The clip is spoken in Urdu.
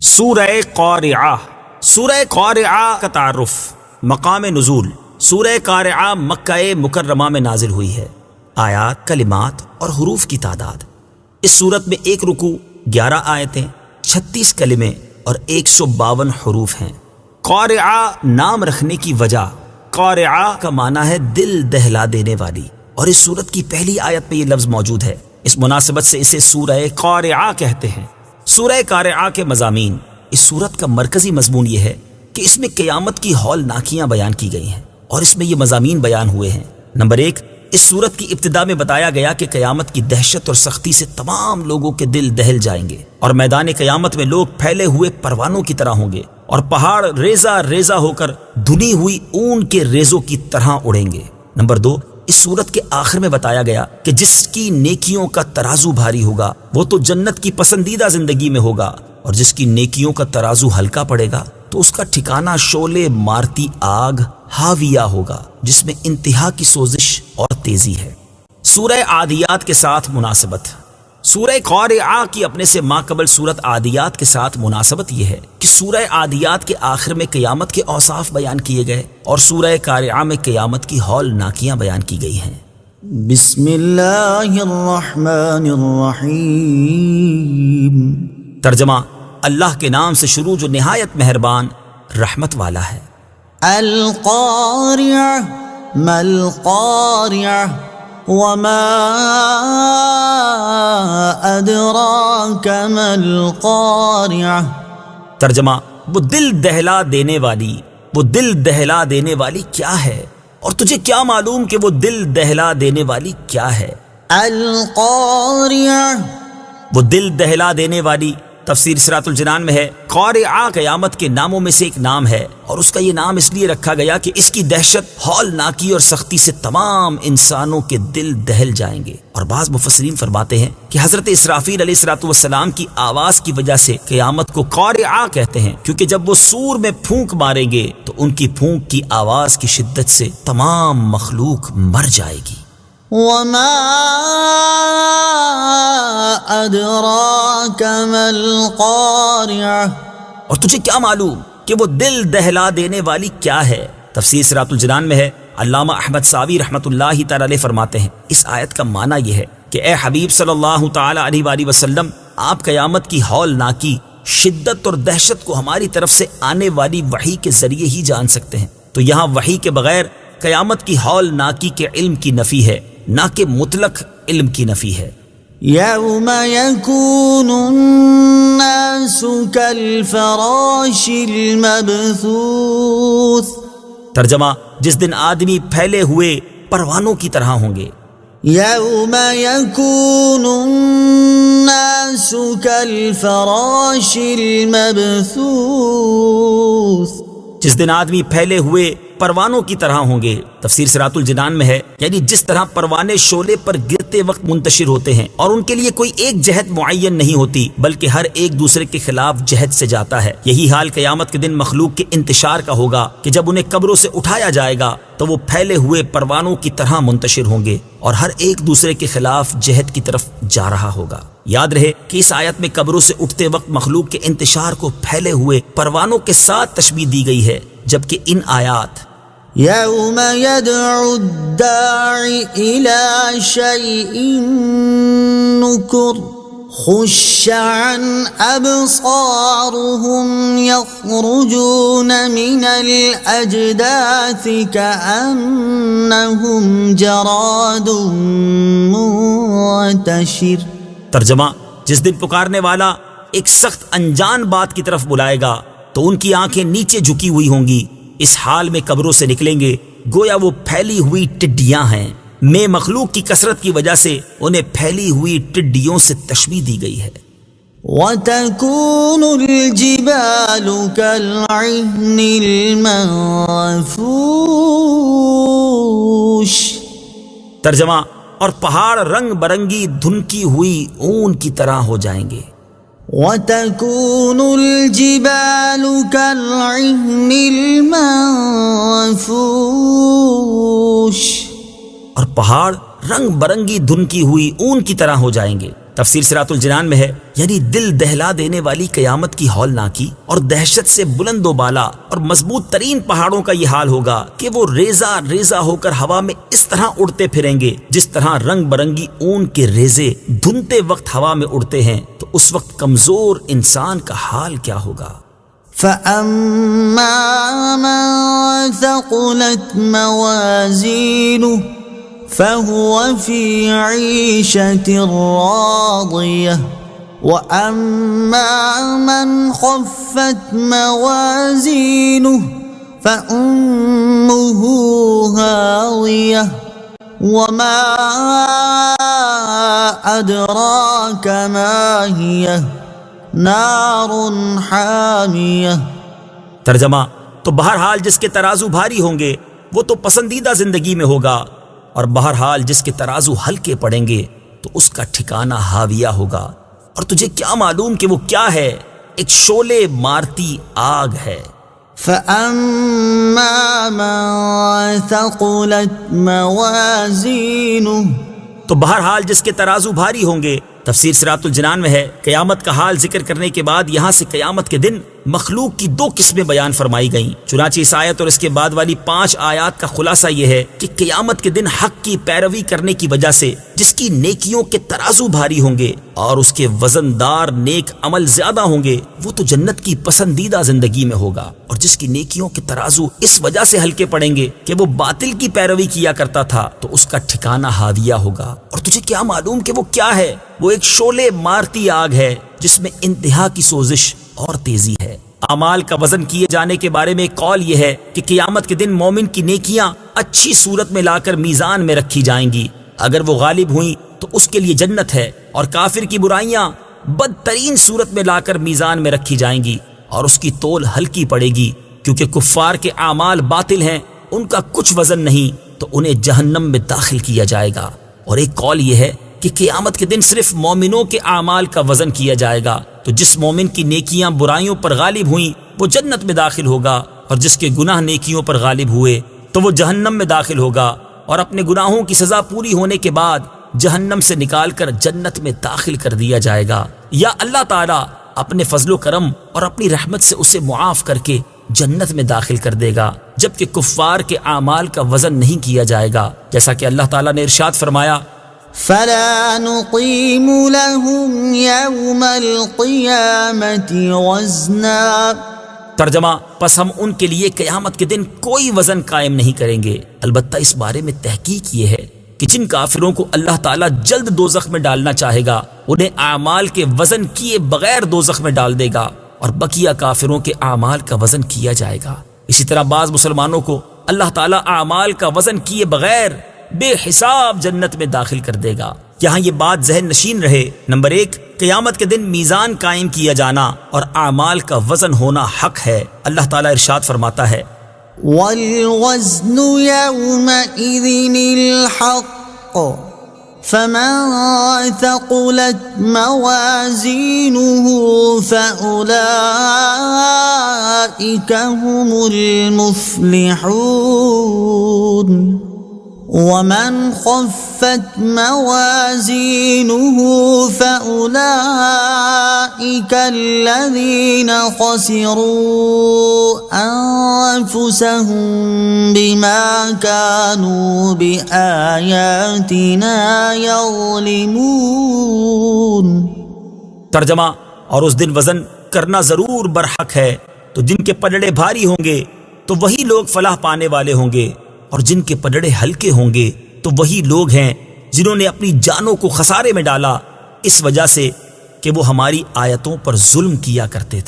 سورہ قارعہ۔ سورہ قارعہ کا تعارف، مقام نزول۔ سورہ قارعہ مکہ مکرمہ میں نازل ہوئی ہے۔ آیات، کلمات اور حروف کی تعداد، اس سورت میں 1 رکوع، 11 آیتیں، 36 کلمے اور 152 حروف ہیں۔ قارعہ نام رکھنے کی وجہ، قارعہ کا معنی ہے دل دہلا دینے والی، اور اس سورت کی پہلی آیت میں یہ لفظ موجود ہے۔ اس مناسبت سے اسے سورہ قارعہ کہتے ہیں۔ سورہ قارعہ کے مضامین، اس سورت کا مرکزی مضمون یہ ہے کہ اس میں قیامت کی ہولناکیاں بیان کی گئی ہیں، اور اس میں یہ مضامین بیان ہوئے ہیں۔ نمبر 1، اس سورت کی ابتدا میں بتایا گیا کہ قیامت کی دہشت اور سختی سے تمام لوگوں کے دل دہل جائیں گے، اور میدان قیامت میں لوگ پھیلے ہوئے پروانوں کی طرح ہوں گے، اور پہاڑ ریزہ ریزہ ہو کر دھنی ہوئی اون کے ریزوں کی طرح اڑیں گے۔ نمبر 2، اس سورت کے آخر میں بتایا گیا کہ جس کی نیکیوں کا ترازو بھاری ہوگا وہ تو جنت کی پسندیدہ زندگی میں ہوگا، اور جس کی نیکیوں کا ترازو ہلکا پڑے گا تو اس کا ٹھکانہ شعلے مارتی آگ ہاویہ ہوگا، جس میں انتہا کی سوزش اور تیزی ہے۔ سورہ عادیات کے ساتھ مناسبت۔ سورہ قارعہ کی اپنے سے ماقبل سورت عادیات کے ساتھ مناسبت یہ ہے کہ سورہ عادیات کے آخر میں قیامت کے اوصاف بیان کیے گئے، اور سورہ قارعہ میں قیامت کی ہولناکیاں بیان کی گئی ہیں۔ بسم اللہ الرحمن الرحیم۔ ترجمہ، اللہ کے نام سے شروع جو نہایت مہربان رحمت والا ہے۔ القارعہ، ما القارعہ، وما ادراک ما القارعہ۔ ترجمہ، وہ دل دہلا دینے والی، وہ دل دہلا دینے والی کیا ہے، اور تجھے کیا معلوم کہ وہ دل دہلا دینے والی کیا ہے۔ القارعہ، وہ دل دہلا دینے والی، تفسیر صراط الجنان میں ہے، قارعہ قیامت کے ناموں میں سے ایک نام ہے، اور اس کا یہ نام اس لیے رکھا گیا کہ اس کی دہشت، ہولناکی اور سختی سے تمام انسانوں کے دل دہل جائیں گے۔ اور بعض مفسرین فرماتے ہیں کہ حضرت اسرافیل علیہ الصلوۃ والسلام کی آواز کی وجہ سے قیامت کو قارعہ کہتے ہیں، کیونکہ جب وہ سور میں پھونک ماریں گے تو ان کی پھونک کی آواز کی شدت سے تمام مخلوق مر جائے گی۔ وما ادراک ما القارعہ، اور تجھے کیا معلوم کہ وہ دل دہلا دینے والی کیا ہے۔ تفسیر صراط الجنان میں ہے، علامہ احمد ساوی رحمۃ اللہ تعالی علیہ فرماتے ہیں، اس آیت کا معنی یہ ہے کہ اے حبیب صلی اللہ تعالی علیہ وآلہ وسلم، آپ قیامت کی ہولناکی، شدت اور دہشت کو ہماری طرف سے آنے والی وحی کے ذریعے ہی جان سکتے ہیں۔ تو یہاں وحی کے بغیر قیامت کی ہولناکی کے علم کی نفی ہے، نہ کہ مطلق علم کی نفی ہے۔ یوم یکون الناس کالفراش المبثوث۔ ترجمہ، جس دن آدمی پھیلے ہوئے پروانوں کی طرح ہوں گے۔ یوم یکون الناس کالفراش المبثوث، جس دن آدمی پھیلے ہوئے پروانوں کی طرح ہوں گے۔ تفسیر صراط الجنان میں ہے، یعنی جس طرح پروانے شعلے پر گرتے وقت منتشر ہوتے ہیں، اور ان کے لیے کوئی ایک جہت معین نہیں ہوتی، بلکہ ہر ایک دوسرے کے خلاف جہت سے جاتا ہے۔ یہی حال قیامت کے دن مخلوق کے انتشار کا ہوگا کہ جب انہیں قبروں سے اٹھایا جائے گا تو وہ پھیلے ہوئے پروانوں کی طرح منتشر ہوں گے، اور ہر ایک دوسرے کے خلاف جہت کی طرف جا رہا ہوگا۔ یاد رہے کہ اس آیت میں قبروں سے اٹھتے وقت مخلوق کے انتشار کو پھیلے ہوئے پروانوں کے ساتھ تشبیہ دی گئی ہے، جبکہ ان آیات یوم یدعو الداعی الی شیء نکر خش عن ابصارهم یخرجون من الاجداث کأنهم جراد منتشر۔ ترجمہ، جس دن پکارنے والا ایک سخت انجان بات کی طرف بلائے گا تو ان کی آنکھیں نیچے جھکی ہوئی ہوں گی، اس حال میں قبروں سے نکلیں گے گویا وہ پھیلی ہوئی ٹڈیاں ہیں۔ میں مخلوق کی کثرت کی وجہ سے انہیں پھیلی ہوئی ٹڈیوں سے تشبیہ دی گئی ہے۔ وَتَكُونُ الْجِبَالُ كَالْعِهْنِ الْمَنفُوشِ۔ ترجمہ، اور پہاڑ رنگ برنگی دھنکی ہوئی اون کی طرح ہو جائیں گے۔ وَتَكُونُ الْجِبَالُ كَالْعِهْنِ الْمَنفُوشِ۔ اور پہاڑ رنگ برنگی دھنکی ہوئی اون کی طرح ہو جائیں گے۔ تفسیر صراط الجنان میں ہے، یعنی دل دہلا دینے والی قیامت کی ہولناکی اور دہشت سے بلند و بالا اور مضبوط ترین پہاڑوں کا یہ حال ہوگا کہ وہ ریزہ ریزہ ہو کر ہوا میں اس طرح اڑتے پھریں گے جس طرح رنگ برنگی اون کے ریزے دھنتے وقت ہوا میں اڑتے ہیں، تو اس وقت کمزور انسان کا حال کیا ہوگا؟ فَأَمَّا مَن ثَقُلَتْ مَوَازِينُهُ فَهُوَ فِي عِيشَةٍ رَاضِيَةٍ وَأَمَّا مَنْ خَفَّتْ مَوَازِينُهُ فَأُمُّهُ هَاوِيَةٌ وَمَا أَدْرَاكَ مَا هِيَهْ نار حامیہ۔ ترجمہ، تو بہرحال جس کے ترازو بھاری ہوں گے وہ تو پسندیدہ زندگی میں ہوگا، اور بہرحال جس کے ترازو ہلکے پڑیں گے تو اس کا ٹھکانہ ہاویہ ہوگا۔ اور تجھے کیا معلوم کہ وہ کیا ہے؟ ایک شعلے مارتی آگ ہے۔ فَأَمَّا مَن ثَقُلَتْ مَوَازِينُهُ، تو بہرحال جس کے ترازو بھاری ہوں گے۔ تفسیر صراط الجنان میں ہے، قیامت کا حال ذکر کرنے کے بعد یہاں سے قیامت کے دن مخلوق کی دو قسمیں بیان فرمائی گئیں۔ چنانچہ اس آیت اور اس کے بعد والی 5 آیات کا خلاصہ یہ ہے کہ قیامت کے دن حق کی پیروی کرنے کی وجہ سے جس کی نیکیوں کے ترازو بھاری ہوں گے اور اس کے وزندار نیک عمل زیادہ ہوں گے وہ تو جنت کی پسندیدہ زندگی میں ہوگا، اور جس کی نیکیوں کے ترازو اس وجہ سے ہلکے پڑیں گے کہ وہ باطل کی پیروی کیا کرتا تھا تو اس کا ٹھکانہ ہاویہ ہوگا۔ اور تجھے کیا معلوم کہ وہ کیا ہے؟ وہ ایک شعلے مارتی آگ ہے جس میں انتہا کی سوزش اور تیزی ہے۔ اعمال کا وزن کیے جانے کے بارے میں ایک قول یہ ہے کہ قیامت کے دن مومن کی نیکیاں اچھی صورت میں لا کر میزان میں رکھی جائیں گی، اگر وہ غالب ہوئیں تو اس کے لیے جنت ہے، اور کافر کی برائیاں بدترین صورت میں لا کر میزان میں رکھی جائیں گی اور اس کی تول ہلکی پڑے گی، کیونکہ کفار کے اعمال باطل ہیں، ان کا کچھ وزن نہیں، تو انہیں جہنم میں داخل کیا جائے گا۔ اور ایک قول یہ ہے کہ قیامت کے دن صرف مومنوں کے اعمال کا وزن کیا جائے گا، تو جس مومن کی نیکیاں برائیوں پر غالب ہوئیں وہ جنت میں داخل ہوگا، اور جس کے گناہ نیکیوں پر غالب ہوئے تو وہ جہنم میں داخل ہوگا، اور اپنے گناہوں کی سزا پوری ہونے کے بعد جہنم سے نکال کر جنت میں داخل کر دیا جائے گا، یا اللہ تعالیٰ اپنے فضل و کرم اور اپنی رحمت سے اسے معاف کر کے جنت میں داخل کر دے گا، جبکہ کفار کے اعمال کا وزن نہیں کیا جائے گا، جیسا کہ اللہ تعالیٰ نے ارشاد فرمایا، فَلَا نُقِيمُ لَهُمْ يَوْمَ الْقِيَامَةِ وَزْنًا۔ ترجمہ، پس ہم ان کے لیے قیامت کے دن کوئی وزن قائم نہیں کریں گے، البتہ اس بارے میں تحقیق یہ ہے کہ جن کافروں کو اللہ تعالیٰ جلد دوزخ میں ڈالنا چاہے گا انہیں اعمال کے وزن کیے بغیر دوزخ میں ڈال دے گا، اور بقیہ کافروں کے اعمال کا وزن کیا جائے گا۔ اسی طرح بعض مسلمانوں کو اللہ تعالیٰ اعمال کا وزن کیے بغیر بے حساب جنت میں داخل کر دے گا۔ یہاں یہ بات ذہن نشین رہے، نمبر 1، قیامت کے دن میزان قائم کیا جانا اور اعمال کا وزن ہونا حق ہے۔ اللہ تعالیٰ ارشاد فرماتا ہے، وَالْوَزْنُ يَوْمَئِذٍ الْحَقُّ فَمَنْ ثَقُلَتْ مَوَازِينُهُ فَأُولَئِكَ هُمُ الْمُفْلِحُونَ وَمَنْ خَفَّتْ مَوَازِينُهُ فَأُولَئِكَ الَّذِينَ خَسِرُوا أَنفُسَهُمْ بِمَا كَانُوا بِآيَاتِنَا يَظْلِمُونَ۔ ترجمہ، اور اس دن وزن کرنا ضرور برحق ہے، تو جن کے پلڑے بھاری ہوں گے تو وہی لوگ فلاح پانے والے ہوں گے، اور جن کے پلڑے ہلکے ہوں گے تو وہی لوگ ہیں جنہوں نے اپنی جانوں کو خسارے میں ڈالا اس وجہ سے کہ وہ ہماری آیتوں پر ظلم کیا کرتے تھے۔